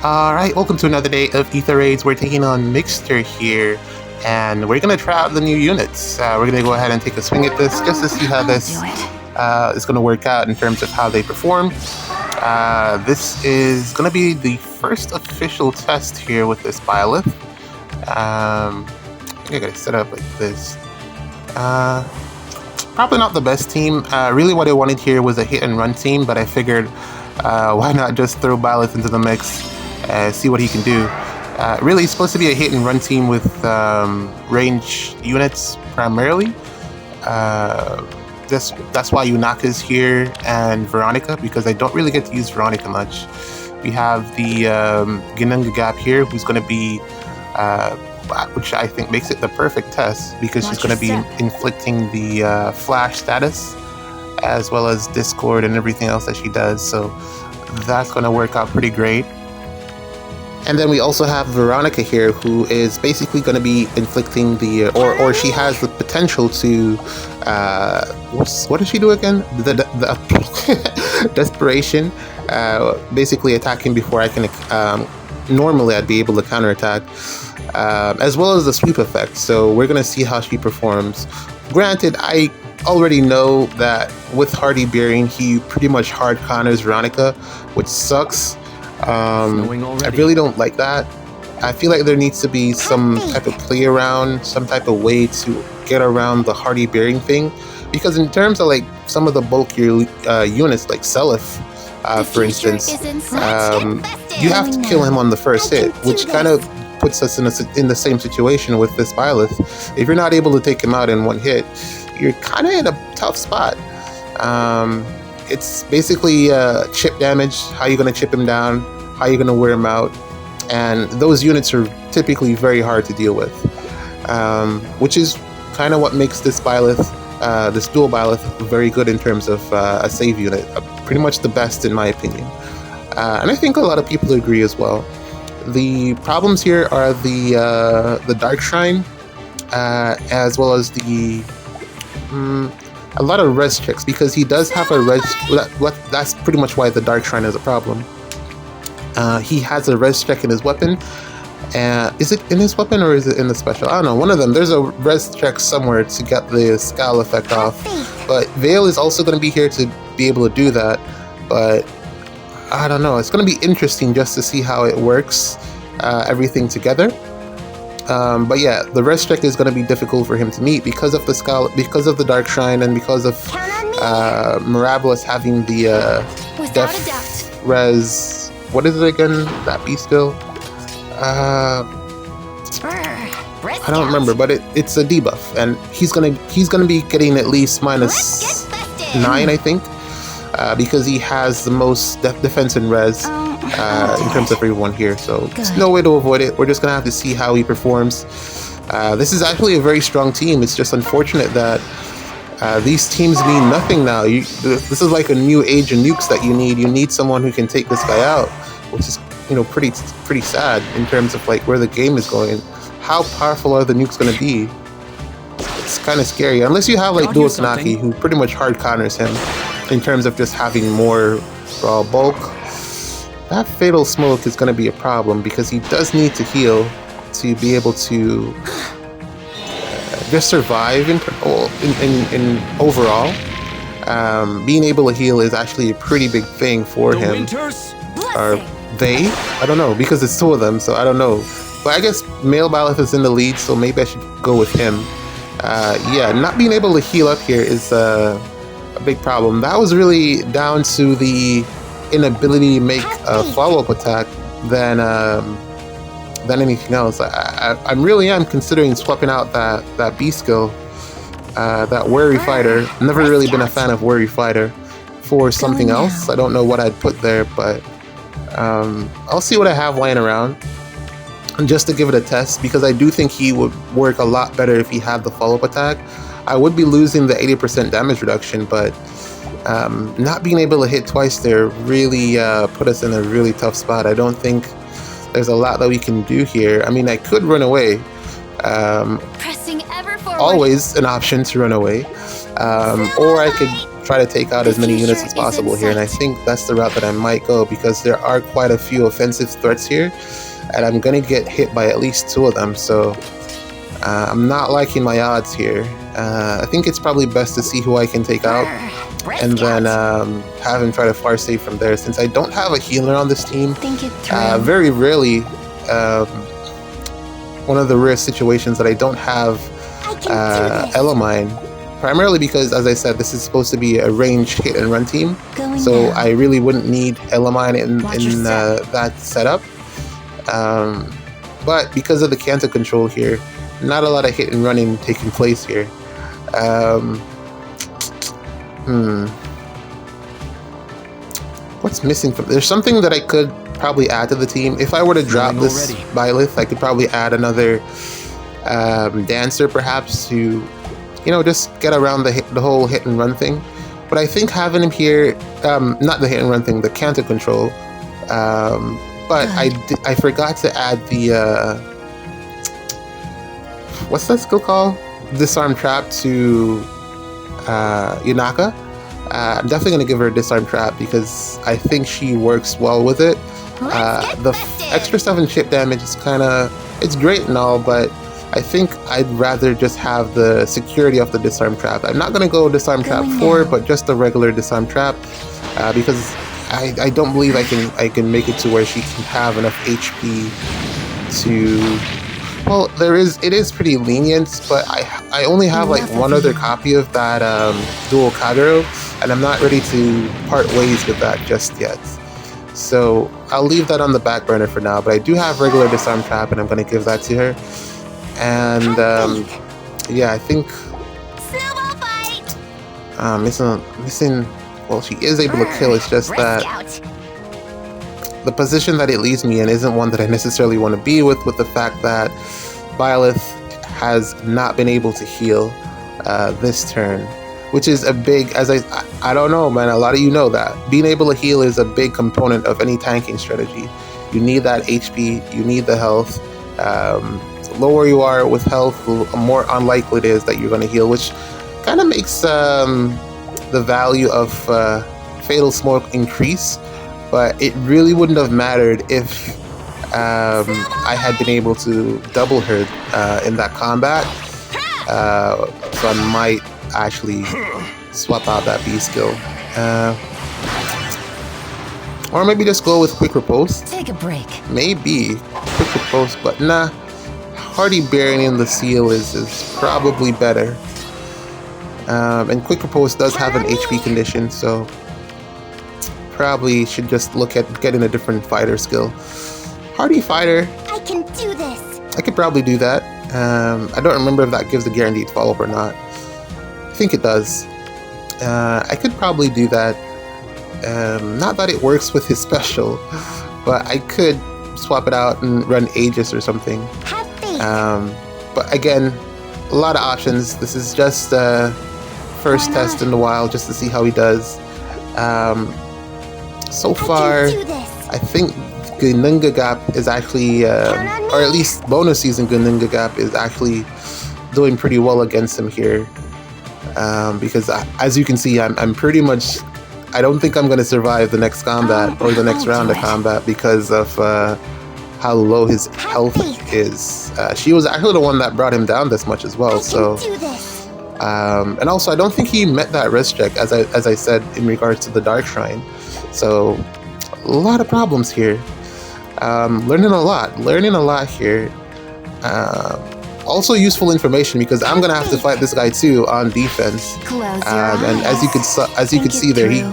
Alright, welcome to another day of Ether Raids. We're taking on Mixture here, and we're going to try out the new units. We're going to go ahead and take a swing at this just to see how this is going to work out in terms of how they perform. This is going to be the first official test here with this Byleth. I think I got to set up like this. Probably not the best team. Really what I wanted here was a hit and run team, but I figured why not just throw Byleth into the mix, see what he can do. Really, it's supposed to be a hit and run team with range units primarily. That's why Yunaka's here and Veronica, because I don't really get to use Veronica much. We have the Ginunga Gap here, who's going to be, which I think makes it the perfect test, because she's going to be inflicting the Flash status, as well as Discord and everything else that she does. So that's going to work out pretty great. And then we also have Veronica here, who is basically going to be inflicting the, or she has the potential to, what does she do again? The Desperation, basically attacking before I can, normally I'd be able to counterattack, as well as the sweep effect. So we're going to see how she performs. Granted, I already know that with Hardy Bearing, he pretty much hard counters Veronica, which sucks. I really don't like that. I feel like there needs to be some type of play around, some type of way to get around the Hardy Bearing thing, because in terms of like some of the bulkier units like Seliph, for instance, you have to kill him on the first hit, which kind of puts us in the same situation with this Byleth. If you're not able to take him out in one hit, you're kind of in a tough spot. It's basically chip damage, how you're going to chip him down, how you're going to wear him out, and those units are typically very hard to deal with, which is kind of what makes this Byleth, this dual Byleth, very good in terms of a save unit, pretty much the best in my opinion, and I think a lot of people agree as well. The problems here are the Dark Shrine, as well as the a lot of res checks, because he does have a res. That's pretty much why the Dark Shrine is a problem. He has a res check in his weapon. Is it in his weapon or is it in the special? I don't know. One of them. There's a res check somewhere to get the scowl effect off. But Veil is also going to be here to be able to do that. But I don't know. It's going to be interesting just to see how it works, everything together. But yeah, the rest check is going to be difficult for him to meet because of the skull, because of the Dark Shrine, and because of Mirabilis having the def res. What is it again? That beast skill? I don't remember, but it's a debuff, and he's gonna be getting at least -9, I think, because he has the most defense and res. In terms of everyone here, so there's no way to avoid it. We're just gonna have to see how he performs. This is actually a very strong team. It's just unfortunate that these teams mean nothing now. This is like a new age of nukes that you need. You need someone who can take this guy out, which is, you know, pretty sad in terms of like where the game is going. How powerful are the nukes gonna be? It's kind of scary, unless you have like Duo Tanaki, who pretty much hard counters him in terms of just having more raw bulk. That Fatal Smoke is going to be a problem, because he does need to heal to be able to just survive in overall. Being able to heal is actually a pretty big thing for him. Or they? I don't know, because it's two of them, so I don't know. But I guess Male Byleth is in the lead, so maybe I should go with him. Yeah, not being able to heal up here is a big problem. That was really down to the inability to make a follow-up attack than anything else. I really am considering swapping out that B skill, that Worry Fighter. Never really been a fan of Worry Fighter, for something else. I don't know what I'd put there, but I'll see what I have lying around, and just to give it a test, because I do think he would work a lot better if he had the follow-up attack. I would be losing the 80% damage reduction, but not being able to hit twice there really put us in a really tough spot. I don't think there's a lot that we can do here. I mean, I could run away. Always an option to run away. Or I could try to take out as many units as possible here, and I think that's the route that I might go because there are quite a few offensive threats here, and I'm gonna get hit by at least 2 of them, so I'm not liking my odds here. I think it's probably best to see who I can take out, and then have him try to far save from there. Since I don't have a healer on this team, very rarely, one of the rare situations that I don't have Elamine, primarily because, as I said, this is supposed to be a range hit and run team, so I really wouldn't need Elamine in that setup. But because of the Kanto control here, not a lot of hit and running taking place here. What's missing from... There's something that I could probably add to the team. If I were to drop this Byleth, I could probably add another dancer perhaps to, you know, just get around the whole hit and run thing. But I think having him here, not the hit and run thing, the Kanto control, but I forgot to add the what's that skill called? Disarm Trap to Yunaka. I'm definitely going to give her a Disarm Trap because I think she works well with it. The extra stuff in chip damage is kind of... It's great and all, but I think I'd rather just have the security of the Disarm Trap. I'm not going to go Disarm Trap 4, but just the regular Disarm Trap because I don't believe I can make it to where she can have enough HP to... Well, it is pretty lenient, but I only have like one other copy of that dual Kagero, and I'm not ready to part ways with that just yet. So I'll leave that on the back burner for now, but I do have regular Disarm Trap, and I'm going to give that to her. And yeah, I think missing. Well, she is able to kill. It's just that the position that it leaves me in isn't one that I necessarily want to be with the fact that Byleth has not been able to heal this turn, which is a big, as I don't know, man, a lot of you know that being able to heal is a big component of any tanking strategy. You need that HP, you need the health. The lower you are with health, the more unlikely it is that you're going to heal, which kind of makes the value of Fatal Smoke increase. But it really wouldn't have mattered if I had been able to double her in that combat. So I might actually swap out that B skill. Or maybe just go with Quick Repose. Take a break. Maybe Quick Repose, but nah. Hardy burying the seal is probably better. And Quick Repose does have an HP condition, so probably should just look at getting a different fighter skill. Hardy fighter. I can do this. I could probably do that. I don't remember if that gives a guaranteed follow-up or not. I think it does. I could probably do that. Not that it works with his special, but I could swap it out and run Aegis or something. Have faith. But again, a lot of options. This is just first test in the wild just to see how he does. So far, I think Gununga Gap is actually, or at least bonus season Gununga Gap is actually doing pretty well against him here. Because as you can see, I'm pretty much, I don't think I'm going to survive the next combat or the next round of combat because of how low his health is. She was actually the one that brought him down this much as well. So, and also I don't think he met that rest check as I said in regards to the Dark Shrine. So a lot of problems here. Learning a lot here. Also useful information because I'm gonna have to fight this guy too on defense. And as you could see there, he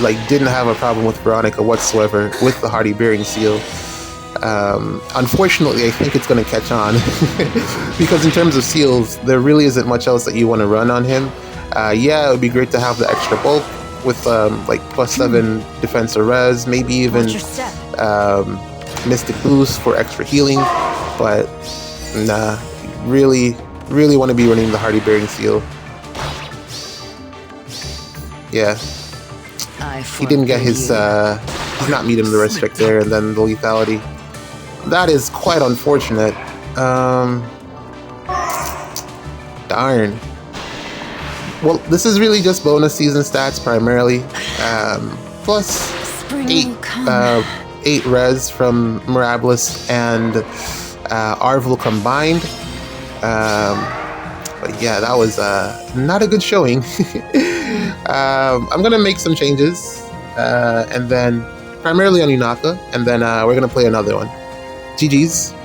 like didn't have a problem with Veronica whatsoever with the Hardy Bearing Seal. Unfortunately, I think it's gonna catch on because in terms of seals, there really isn't much else that you want to run on him. Yeah, it would be great to have the extra bulk with like +7 defense or res, maybe even Mystic Boost for extra healing, but nah, really want to be running the Hardy Bearing Seal. Yeah, he didn't get his, did not meet him the rest check there, and then the lethality. That is quite unfortunate. Darn. well, this is really just bonus season stats primarily, plus Spring eight will come. 8 res from Mirabilis and Arvel combined. But yeah, that was not a good showing. I'm gonna make some changes, and then primarily on Yunaka, and then we're gonna play another one. GG's.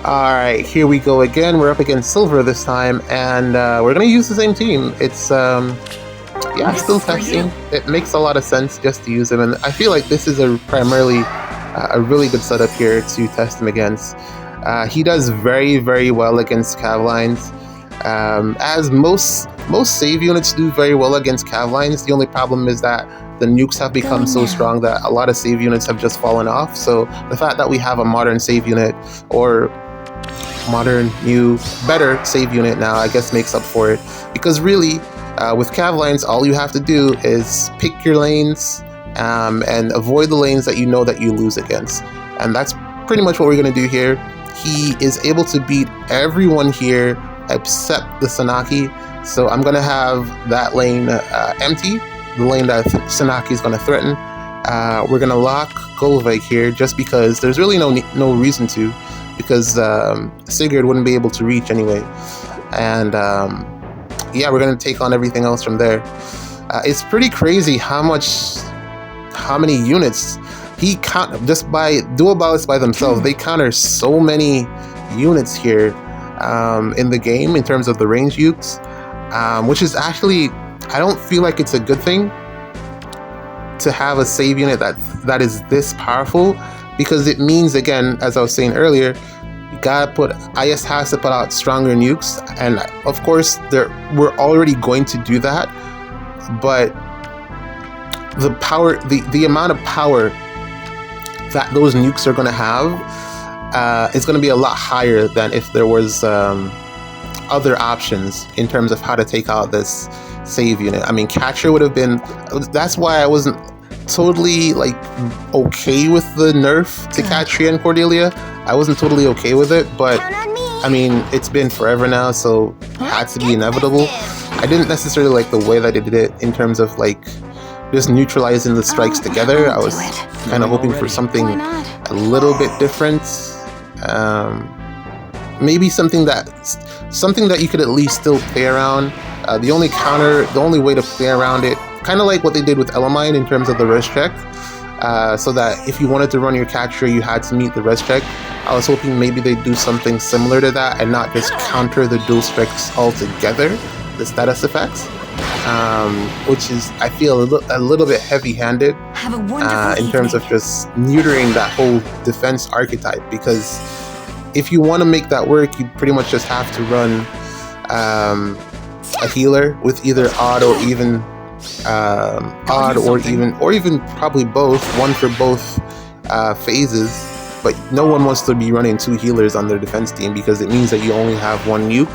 Alright, here we go again. We're up against Silver this time, and we're gonna use the same team. It's yeah, still testing. It makes a lot of sense just to use him, and I feel like this is primarily a really good setup here to test him against. He does very, very well against Cavlines, as most save units do very well against Cavlines. The only problem is that the nukes have become so strong that a lot of save units have just fallen off. So the fact that we have a modern save unit, or modern, new, better save unit now, I guess makes up for it. Because really, with Cavlines, all you have to do is pick your lanes and avoid the lanes that you know that you lose against. And that's pretty much what we're going to do here. He is able to beat everyone here except the Sanaki. So I'm going to have that lane empty, the lane that Sanaki is going to threaten. We're going to lock Golvik here just because there's really no reason to, because Sigurd wouldn't be able to reach anyway. And yeah, we're going to take on everything else from there. It's pretty crazy how many units he just by dual ballots by themselves. They counter so many units here in the game in terms of the range ukes, which is actually, I don't feel like it's a good thing to have a save unit that is this powerful, because it means, again, as I was saying earlier, IS has to put out stronger nukes, and of course we're already going to do that, but the power, the amount of power that those nukes are going to have is going to be a lot higher than if there was other options in terms of how to take out this save unit. I mean, Catcher would have been, that's why I wasn't totally like okay with the nerf to Catria and Cordelia. I wasn't totally okay with it, but I mean, it's been forever now, so it had to be inevitable. I didn't necessarily like the way that they did it in terms of like just neutralizing the strikes together. I was kind of hoping for something a little bit different. Maybe something that you could at least still play around. The only way to play around it, kind of like what they did with Elamine in terms of the res check, so that if you wanted to run your catcher, you had to meet the res check. I was hoping maybe they'd do something similar to that and not just counter the dual strikes altogether, the status effects, which is, I feel, a little bit heavy-handed in terms of just neutering that whole defense archetype, because if you want to make that work, you pretty much just have to run a healer with either odd or even or even probably both, one for both phases. But no one wants to be running 2 healers on their defense team, because it means that you only have 1 nuke,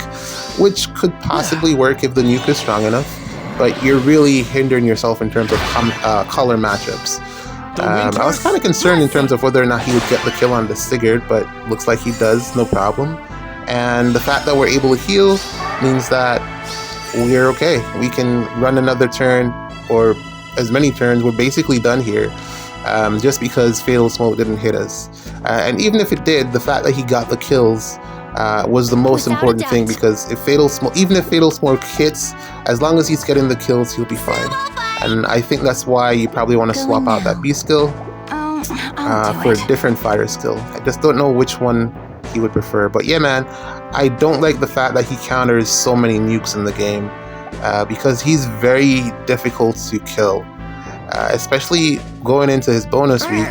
which could possibly work if the nuke is strong enough, but you're really hindering yourself in terms of color matchups. I was kind of concerned in terms of whether or not he would get the kill on the Sigurd, but looks like he does, no problem. And the fact that we're able to heal means that we're okay. We can run another turn, or as many turns. We're basically done here, just because Fatal Smoke didn't hit us. And even if it did, the fact that he got the kills was the most important thing, because even if Fatal Smoke hits, as long as he's getting the kills, he'll be fine. And I think that's why you probably want to swap out that B skill for a different fire skill. I just don't know which one he would prefer. But yeah, man, I don't like the fact that he counters so many nukes in the game, because he's very difficult to kill, especially going into his bonus week.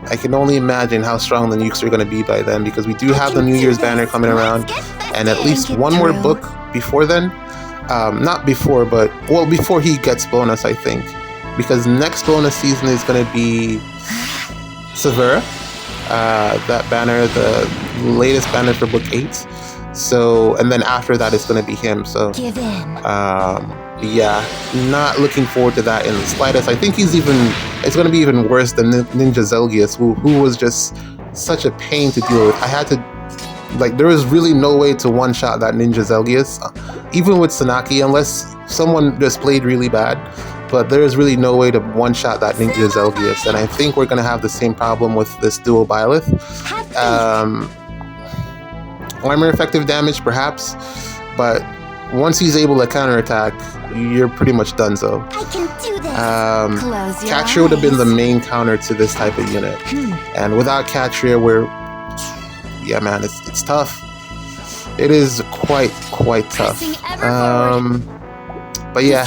I can only imagine how strong the nukes are going to be by then, because we do have the New Year's banner coming around, and at least one more book before then. Not before, but, well, before he gets bonus, I think, because next bonus season is going to be Severa, that banner, the latest banner for book 8. So, and then after that it's going to be him. So, yeah, not looking forward to that in the slightest. I think it's going to be even worse than Ninja Zelgius, who was just such a pain to deal with. I had to Like, there is really no way to one-shot that Ninja Zelgius, even with Sanaki, unless someone just played really bad. But there is really no way to one-shot that Ninja Zelgius, and I think we're gonna have the same problem with this dual Byleth. Armor effective damage, perhaps, but once he's able to counterattack, you're pretty much donezo. I can do this. Catria would have been the main counter to this type of unit, and without Catria, yeah, man, it's tough. It is quite tough. But yeah,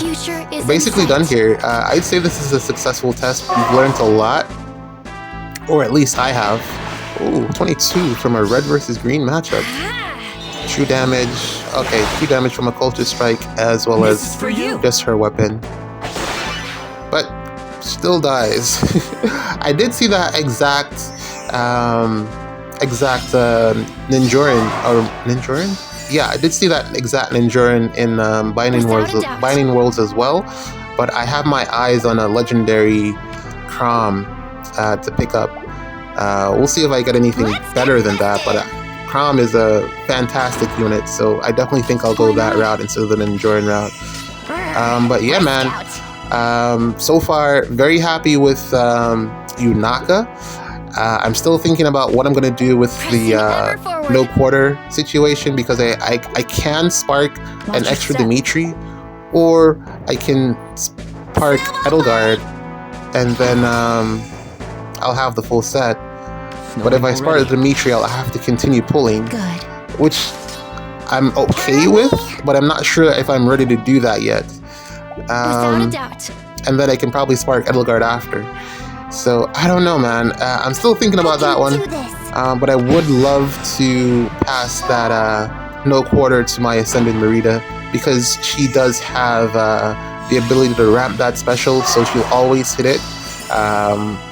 basically done here. I'd say this is a successful test. We've learned a lot, or at least I have. Ooh, 22 from a red versus green matchup. True damage. Okay, true damage from a culture strike as well as just her weapon. But still dies. I did see that exact Ninjorin, or Ninjorin? Yeah, I did see that exact Ninjorin in Binding Worlds as well, but I have my eyes on a legendary Crom to pick up. We'll see if I get anything better than that, but Crom is a fantastic unit, so I definitely think I'll go that route instead of the Ninjorin route. But yeah, man, so far, very happy with Yunaka. I'm still thinking about what I'm going to do with the no quarter situation, because I can spark an extra Dimitri, or I can spark Edelgard, and then I'll have the full set. But if I spark Dimitri, I'll have to continue pulling, which I'm okay with, but I'm not sure if I'm ready to do that yet. And then I can probably spark Edelgard after. So, I don't know, man. I'm still thinking about that one. But I would love to pass that no quarter to my Ascended Merida, because she does have the ability to ramp that special, so she'll always hit it.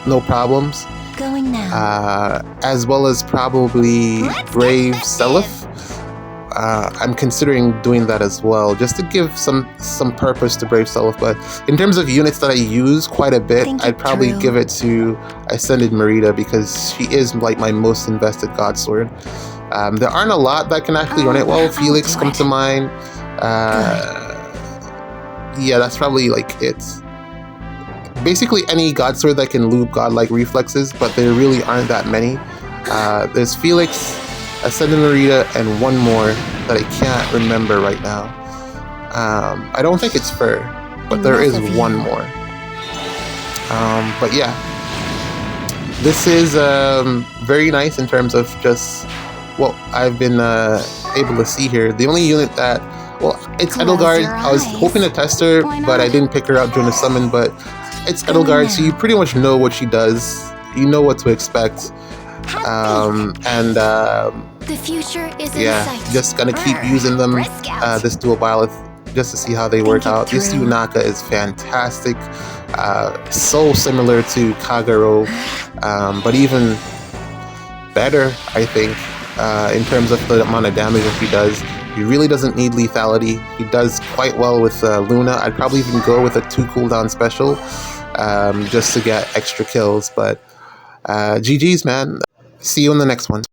No problems. Going now. As well as probably Brave Seliph. I'm considering doing that as well, just to give some purpose to Brave Seliph. But in terms of units that I use quite a bit, I'd probably give it to Ascended Merida, because she is like my most invested Godsword. There aren't a lot that can actually run it well. Felix comes to mind. Yeah, that's probably like it. Basically any Godsword that can loop godlike reflexes, but there really aren't that many. There's Felix, Ascended Merida, and one more that I can't remember right now. I don't think it's Fur, but there is one more. But yeah, this is very nice in terms of just what I've been able to see here. The only unit that, well, it's Edelgard. I was hoping to test her, but I didn't pick her up during the summon, but it's Edelgard, so you pretty much know what she does. You know what to expect. The future is yeah, just gonna keep using them, this dual Byleth, just to see how they work out. This Yunaka is fantastic, so similar to Kagero, but even better, I think, in terms of the amount of damage that he does. He really doesn't need lethality. He does quite well with Luna. I'd probably even go with a 2 cooldown special, just to get extra kills. But GG's, man. See you in the next one.